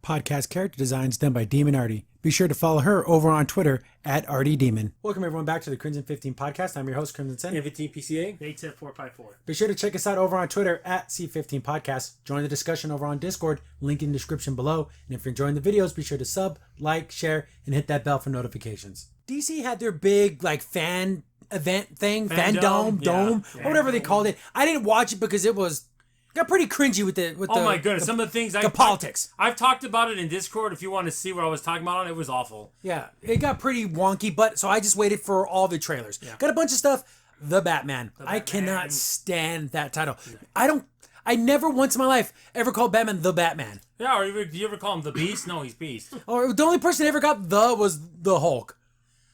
podcast character designs done by Demon Artie. Be sure to follow her over on Twitter at ArtieDemon. Welcome everyone back to the Crimson 15 podcast. I'm your host, Crimson Sen. M15 PCA. Native 454. Be sure to check us out over on Twitter at C15 Podcast. Join the discussion over on Discord, link in the description below. And if you're enjoying the videos, be sure to sub, like, share, and hit that bell for notifications. DC had their big fan event thing, FanDome, Dome, or whatever they called it. I didn't watch it because it got pretty cringy with the Oh my goodness, some of the things politics. I've talked about it in Discord. If you want to see what I was talking about, it was awful. Yeah, it got pretty wonky, but so I just waited for all the trailers. Yeah. Got a bunch of stuff. The Batman. I cannot stand that title. I never once in my life ever called Batman the Batman. Yeah, or do you ever call him the Beast? No, he's Beast. Or the only person that ever got the was the Hulk.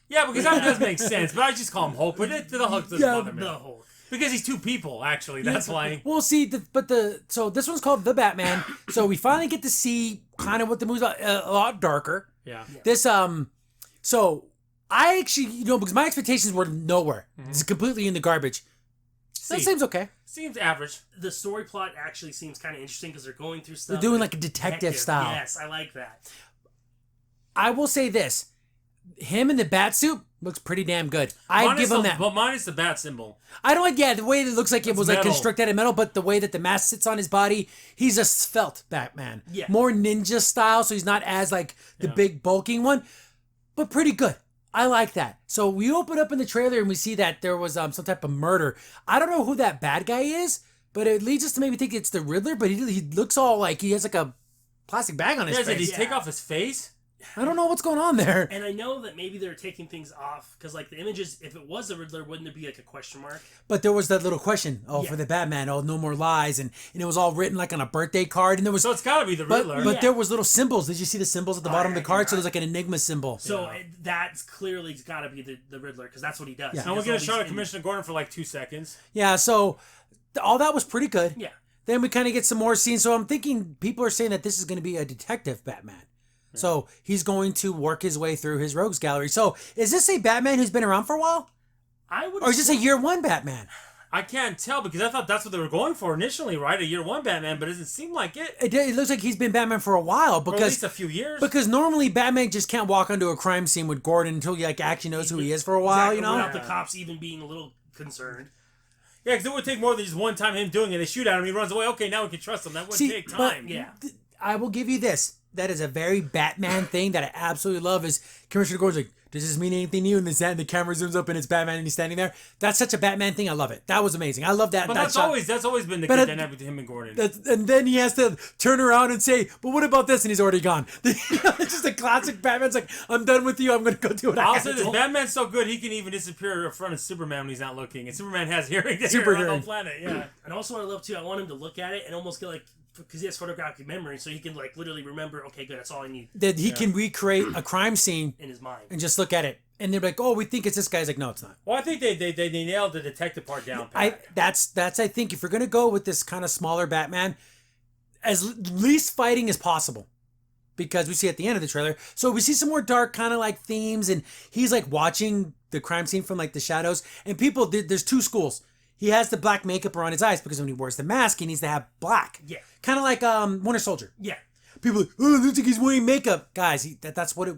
Yeah, because that does make sense, but I just call him Hulk. But the Hulk doesn't bother me. The Hulk. Because he's two people, actually. That's why. Well, see, so this one's called The Batman. So we finally get to see kind of what the movie's about. A lot darker. Yeah. This, so I actually, because my expectations were nowhere. It's completely in the garbage. That seems okay. Seems average. The story plot actually seems kind of interesting because they're going through stuff. They're doing like a detective style. Yes, I like that. I will say this. Him in the bat suit looks pretty damn good. I give him that. But minus the bat symbol. I don't like, the way it looks like it was metal. like constructed out of metal, but the way that the mask sits on his body, he's a svelte Batman. Yeah. More ninja style, so he's not as like the big bulking one, but pretty good. I like that. So we open up in the trailer and we see that there was some type of murder. I don't know who that bad guy is, but it leads us to maybe think it's the Riddler, but he looks all like he has like a plastic bag on his face. Did he take off his face? I don't know what's going on there. And I know that maybe they're taking things off because, like, the images, if it was the Riddler, wouldn't there be like a question mark? But there was that little question, for the Batman, no more lies, and it was all written like on a birthday card, and there was. So it's got to be the Riddler. But there was little symbols. Did you see the symbols at the bottom of the card? So there's like an enigma symbol. So that's clearly got to be the Riddler because that's what he does. Yeah. And we'll get a shot of Commissioner Gordon for like 2 seconds. Yeah. So all that was pretty good. Yeah. Then we kind of get some more scenes. So I'm thinking people are saying that this is going to be a detective Batman. So he's going to work his way through his rogues gallery. So is this a Batman who's been around for a while? Or is this a year one Batman? I can't tell because I thought that's what they were going for initially, right? A year one Batman, but it doesn't seem like it. It looks like he's been Batman for a while because or at least a few years. Because normally Batman just can't walk onto a crime scene with Gordon until he actually knows who he is for a while, Without the cops even being a little concerned. Yeah, because it would take more than just one time him doing it. They shoot at him, he runs away. Okay, now we can trust him. That wouldn't take time. I will give you this. That is a very Batman thing that I absolutely love is Commissioner Gordon's like, does this mean anything to you? And the camera zooms up and it's Batman and he's standing there. That's such a Batman thing. I love it. That was amazing. I love that. But that's always been the good dynamic between him and Gordon. And then he has to turn around and say, but what about this? And he's already gone. It's just a classic Batman's like, I'm done with you. I'm going to go do what I gotta do. Batman's so good, he can even disappear in front of Superman when he's not looking. And Superman has hearing to hear on the planet. Yeah. And also what I love too, I want him to look at it and almost get like, because he has photographic memory, so he can like literally remember, okay, good, that's all I need. That he can recreate a crime scene in his mind. And just look at it. And they're like, oh, we think it's this guy. He's like, no, it's not. Well, I think they nailed the detective part down. That's I think if you're going to go with this kind of smaller Batman, as least fighting as possible. Because we see at the end of the trailer. So we see some more dark kind of like themes. And he's like watching the crime scene from like the shadows. And there's two schools. He has the black makeup around his eyes because when he wears the mask, he needs to have black. Yeah. Kind of like Winter Soldier. Yeah. People are like, oh, it looks like he's wearing makeup. Guys, that's what it...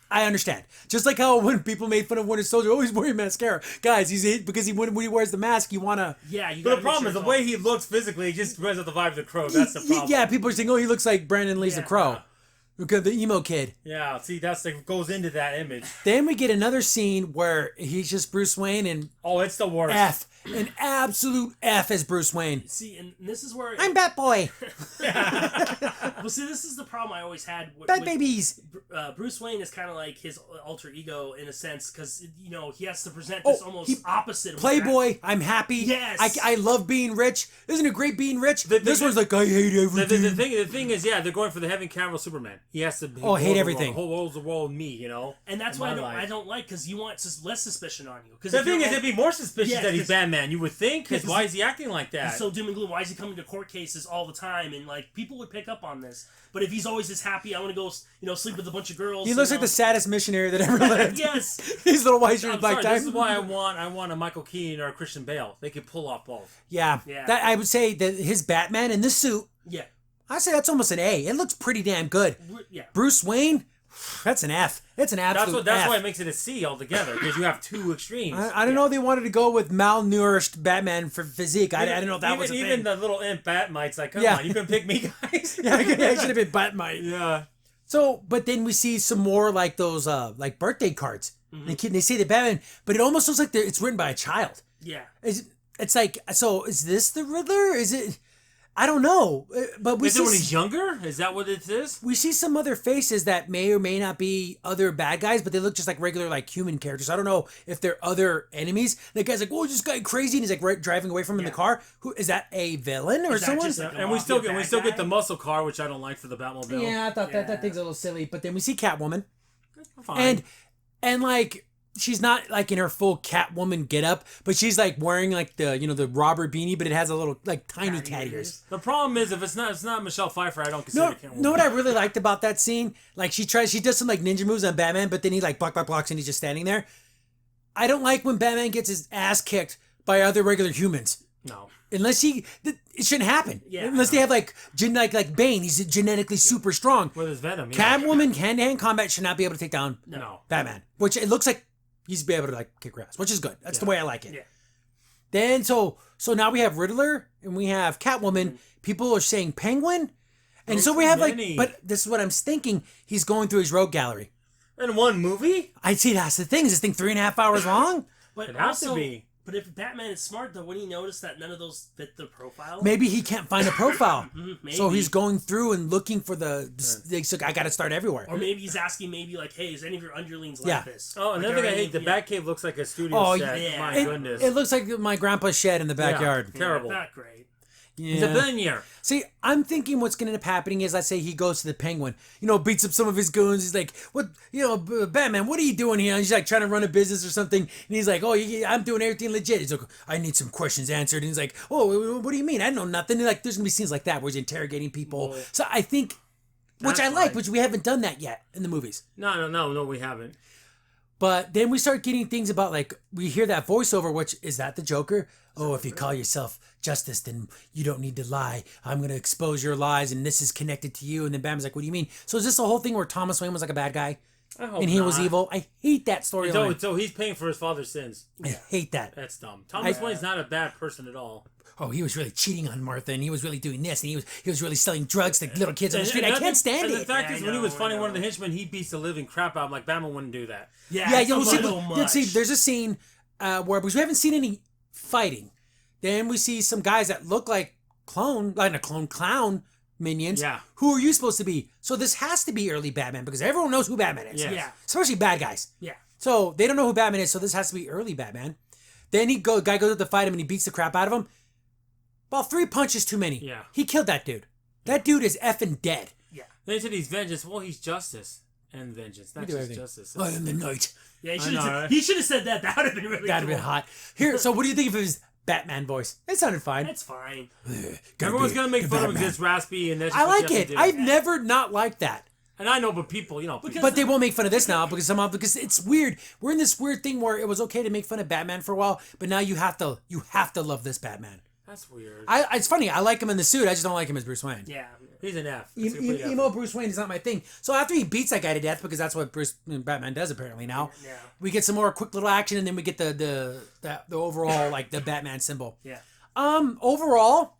I understand. Just like how when people made fun of Winter Soldier, oh, he's wearing mascara. Guys, because when he wears the mask, you want to... Yeah, but the problem is the way he looks physically, he just brings out the vibe of the Crow. That's the problem. Yeah, people are saying, oh, he looks like Brandon Lee's the Crow. Okay, the emo kid. Yeah, see, that's like goes into that image. Then we get another scene where he's just Bruce Wayne and... Oh, it's the worst. An absolute F as Bruce Wayne. See, and this is where... I'm Batboy. Well, see, this is the problem I always had with... Bat babies. Bruce Wayne is kind of like his alter ego in a sense, because, he has to present this almost opposite. Playboy, I'm happy. Yes. I love being rich. Isn't it great being rich? This one's like, I hate everything. The thing is, they're going for the Heaven Cavill Superman. He has to... hate everything. The whole world's the world of me, And that's why I don't like, because you want less suspicion on you. The thing is, it'd be more suspicious that he's Batman, you would think, because why is he acting like that? He's so doom and gloom. Why is he coming to court cases all the time? And, like, people would pick up on this. But if he's always this happy, I want to go, sleep with a bunch of girls. He looks like the saddest missionary that ever lived. Yes. His little white shirt, black tie. This is why I want a Michael Keaton or a Christian Bale. They could pull off both. Yeah. That I would say that his Batman in this suit. Yeah. I say that's almost an A. It looks pretty damn good. Yeah. Bruce Wayne, that's an F. It's an absolute That's F. why it makes it a C altogether, because you have two extremes. I don't know if they wanted to go with malnourished Batman for physique. I don't know if that was a thing. Even the little imp Batmite's like, come Yeah. on, you couldn't pick me, guys. Yeah, it should have been Batmite. Yeah. So, but then we see some more like those like birthday cards. They say the Batman, but it almost looks like it's written by a child. Yeah. It's like, so is this the Riddler? Is it? I don't know. But Is it when he's younger? Is that what it is? we see some other faces that may or may not be other bad guys, but they look just like regular like human characters. I don't know if they're other enemies. The guy's like, "Whoa, this guy crazy," and he's like driving away from him in the car. Who is that? A villain or Is that someone? just like a And we still mafia bad get guy? the muscle car, which I don't like for the Batmobile. Yeah, I thought that thing's a little silly. But then we see Catwoman, Fine. and like she's not like in her full Catwoman getup, but she's like wearing like the robber beanie, but it has a little like tiny cat ears. The problem is if it's not Michelle Pfeiffer, I don't consider it Catwoman. Know what I really liked about that scene? Like she does some like ninja moves on Batman, but then he like blocks and he's just standing there. I don't like when Batman gets his ass kicked by other regular humans. No. Unless it shouldn't happen. Yeah. Unless they have like Bane, he's genetically super strong. With his Venom. Yeah. Catwoman hand-to-hand combat should not be able to take down No. Batman, which it looks like he's be able to like kick her ass, which is good. That's the way I like it. Yeah. Then so now we have Riddler and we have Catwoman. People are saying Penguin, and so we have many. but this is what I'm thinking. He's going through his rogue gallery. In one movie? I see that's the thing. Is this thing 3.5 hours long? But It has to also, be. but if Batman is smart, though, wouldn't he notice that none of those fit the profile? Maybe he can't find a profile, Maybe. so he's going through and looking for so I got to start everywhere. Or maybe he's asking, like, hey, is any of your underlings like Yeah. this? Oh, another thing I hate, the Batcave looks like a studio set. yeah. My goodness. It looks like my grandpa's shed in the backyard. Yeah, terrible. Not great. He's a billionaire. See, I'm thinking what's going to end up happening is, let's say he goes to the Penguin, beats up some of his goons. He's like, "What, Batman? What are you doing here?" And he's like trying to run a business or something. And he's like, "Oh, I'm doing everything legit." He's like, "I need some questions answered." And he's like, "Oh, what do you mean? I know nothing." And like, there's gonna be scenes like that where he's interrogating people. So I think, which I like, which we haven't done that yet in the movies. No, we haven't. But then we start getting things about like we hear that voiceover, which is that the Joker? Oh, if you call yourself Justice, then you don't need to lie. I'm gonna expose your lies, and this is connected to you. And then Batman's like, "What do you mean?" So is this the whole thing where Thomas Wayne was like a bad guy I hope and he was not. evil? I hate that storyline. So he's paying for his father's sins. I hate that. That's dumb. Thomas Wayne's not a bad person at all. Oh, he was really cheating on Martha, and he was really doing this, and he was really selling drugs to little kids on the street. I can't stand and it. the fact Yeah, is, I when he know, was I fighting know. one of the henchmen, he beats the living crap out of him. Like Batman wouldn't do that. Yeah, it's a you'll little much. see. There's a scene where because we haven't seen any fighting. Then we see some guys that look like clown minions. Yeah. Who are you supposed to be? So this has to be early Batman because everyone knows who Batman is. Yeah. Yeah. Especially bad guys. Yeah. So they don't know who Batman is. So this has to be early Batman. Then guy goes up to fight him and he beats the crap out of him. About 3 punches too many. Yeah. He killed that dude. That dude is effing dead. Yeah. They said he's vengeance. Well, he's justice and vengeance, not do just everything. justice. I am the night. Yeah, I know, right? he should have said that. That would have been really That'd cool. have been hot. Here, so what do you think of his Batman voice? It sounded fine. That's fine. Everyone's gonna make fun of him because it's raspy, and that's just I what like you have it. to do. I've never not liked that. And I know, but people, But they won't make fun of this now because it's weird. We're in this weird thing where it was okay to make fun of Batman for a while, but now you have to love this Batman. that's weird. It's funny. I like him in the suit. I just don't like him as Bruce Wayne. Yeah. He's an F. That's a complete F. Emo Bruce Wayne is not my thing. So after he beats that guy to death, because that's what Batman does apparently now, Yeah. we get some more quick little action, and then we get the overall like the Batman symbol. Yeah. Overall,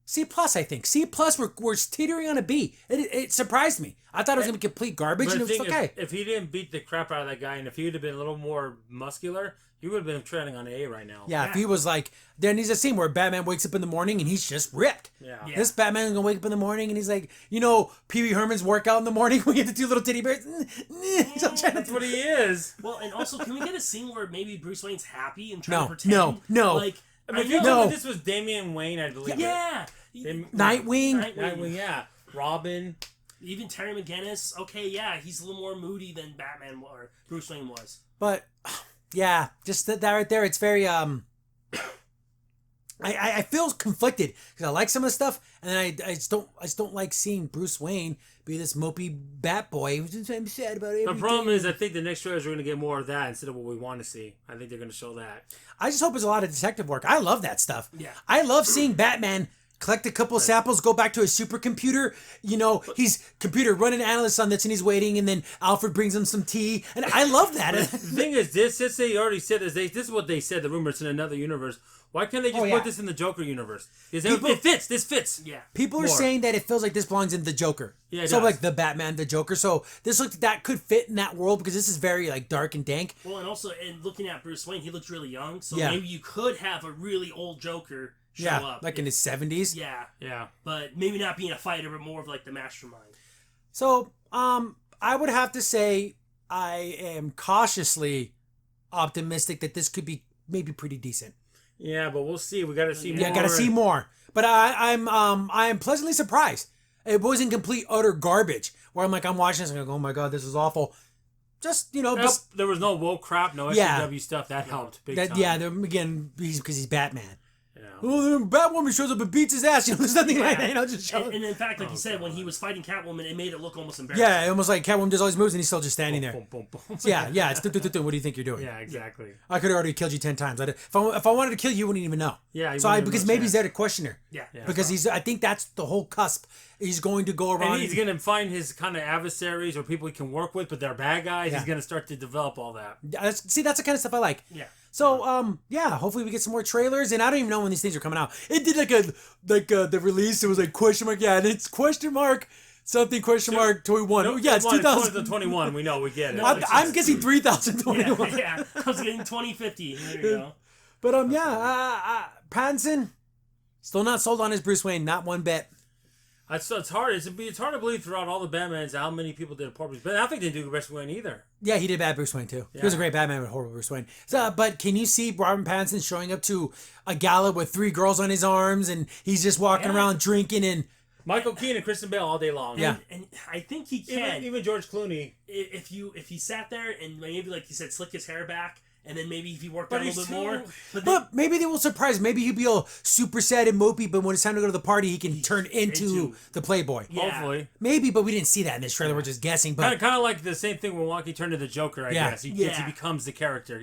C plus I think. C plus we're teetering on a B. It surprised me. I thought it was gonna be complete garbage, But and it the was thing, okay. if he didn't beat the crap out of that guy, and if he would have been a little more muscular, he would have been trending on A right now. Yeah, if he was like, then there's a scene where Batman wakes up in the morning and he's just ripped. Yeah. Yeah. This Batman is gonna wake up in the morning and he's like, Pee Wee Herman's workout in the morning. We get the two little teddy bears. So I'm trying That's to- what he is. Well, and also, can we get a scene where maybe Bruce Wayne's happy and trying No, to pretend? no. Like, I mean, if you told me this was Damian Wayne, I'd believe it. yeah. Nightwing. Nightwing, yeah. Robin. Even Terry McGinnis. Okay, yeah, he's a little more moody than Batman or Bruce Wayne was. But yeah, just that right there, it's very I feel conflicted because I like some of the stuff, and then I just don't like seeing Bruce Wayne be this mopey bat boy. I'm sad about everything. The problem is, I think the next trailers are going to get more of that instead of what we want to see. I think they're going to show that. I just hope it's a lot of detective work. I love that stuff. Yeah. I love seeing Batman collect a couple samples, go back to his supercomputer. You know, he's computer running analyst on this, and he's waiting, and then Alfred brings him some tea, and I love that. The thing is, since they already said this, this is what they said. The rumors in another universe. Why can't they just put this in the Joker universe? It fits. This fits. Yeah. People are saying that it feels like this belongs in the Joker. Yeah, it so does. like the Batman, the Joker. So this looks that could fit in that world because this is very like dark and dank. Well, and also, and looking at Bruce Wayne, he looks really young. So Yeah. maybe you could have a really old Joker show Yeah, up. like in his 70s. Yeah. Yeah. But maybe not being a fighter, but more of like the mastermind. So I would have to say I am cautiously optimistic that this could be maybe pretty decent. Yeah, but we'll see. We got to see more. Yeah, gotta see more. But I'm pleasantly surprised. It wasn't complete utter garbage. Where I'm watching this and I go, oh my god, this is awful. Just There was no woke crap, no SJW stuff. That helped big time. Yeah, again, because he's Batman. Yeah. Oh, then Batwoman shows up and beats his ass. There's nothing like that. Just show. And in fact, like you said, when he was fighting Catwoman, it made it look almost embarrassing. Yeah, almost like Catwoman does all these moves and he's still just standing there. Boom, boom, boom. Yeah, it's what do you think you're doing? Yeah, exactly. I could have already killed you 10 times. If I wanted to kill you, you wouldn't even know. Yeah. Because maybe he's there to question her. Yeah. Because I think that's the whole cusp. He's going to go around. And he's going to find his kind of adversaries or people he can work with, but they're bad guys. Yeah. He's going to start to develop all that. That's the kind of stuff I like. Yeah. So hopefully we get some more trailers, and I don't even know when these things are coming out. It did the release. It was like question mark, and it's question mark something question mark 21. No, Yeah, it's 2021. We know, we get it. No, I'm guessing 3021. Yeah. I was getting 2050. There you go. But Pattinson still not sold on his Bruce Wayne, not one bit. It's hard. It's hard to believe throughout all the Batmans how many people did a poor Bruce. But I think they didn't do Bruce Wayne either. Yeah, he did bad Bruce Wayne too. He was a great Batman with horrible Bruce Wayne. So, but can you see Robert Pattinson showing up to a gala with 3 girls on his arms and he's just walking around drinking and Michael Keane and Kristen Bale all day long. Yeah. And I think he can. Even George Clooney. If he sat there and maybe, like you said, slick his hair back, and then maybe if he worked out a little bit more. But maybe they will surprise. Maybe he'll be all super sad and mopey, but when it's time to go to the party, he can turn into the Playboy. Yeah. Hopefully. Maybe, but we didn't see that in this trailer. We're just guessing. But Kind of like the same thing when Wonky turned to the Joker, I guess. He becomes the character,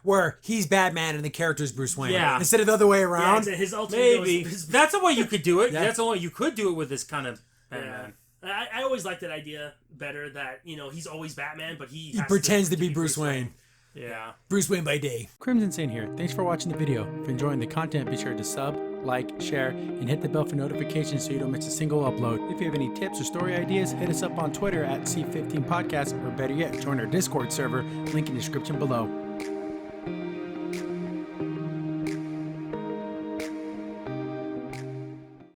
where he's Batman and the character's Bruce Wayne. Yeah. Instead of the other way around. Yeah, his ultimate Maybe. his- That's the way you could do it. Yeah. That's the way you could do it with this kind of Batman. I always like that idea better, that he's always Batman, but he has pretends to be Bruce Wayne. Yeah. Bruce Wayne by day. Crimson Saint here. Thanks for watching the video. If you're enjoying the content, be sure to sub, like, share, and hit the bell for notifications so you don't miss a single upload. If you have any tips or story ideas, hit us up on Twitter at C15 Podcast, or better yet, join our Discord server, link in the description below.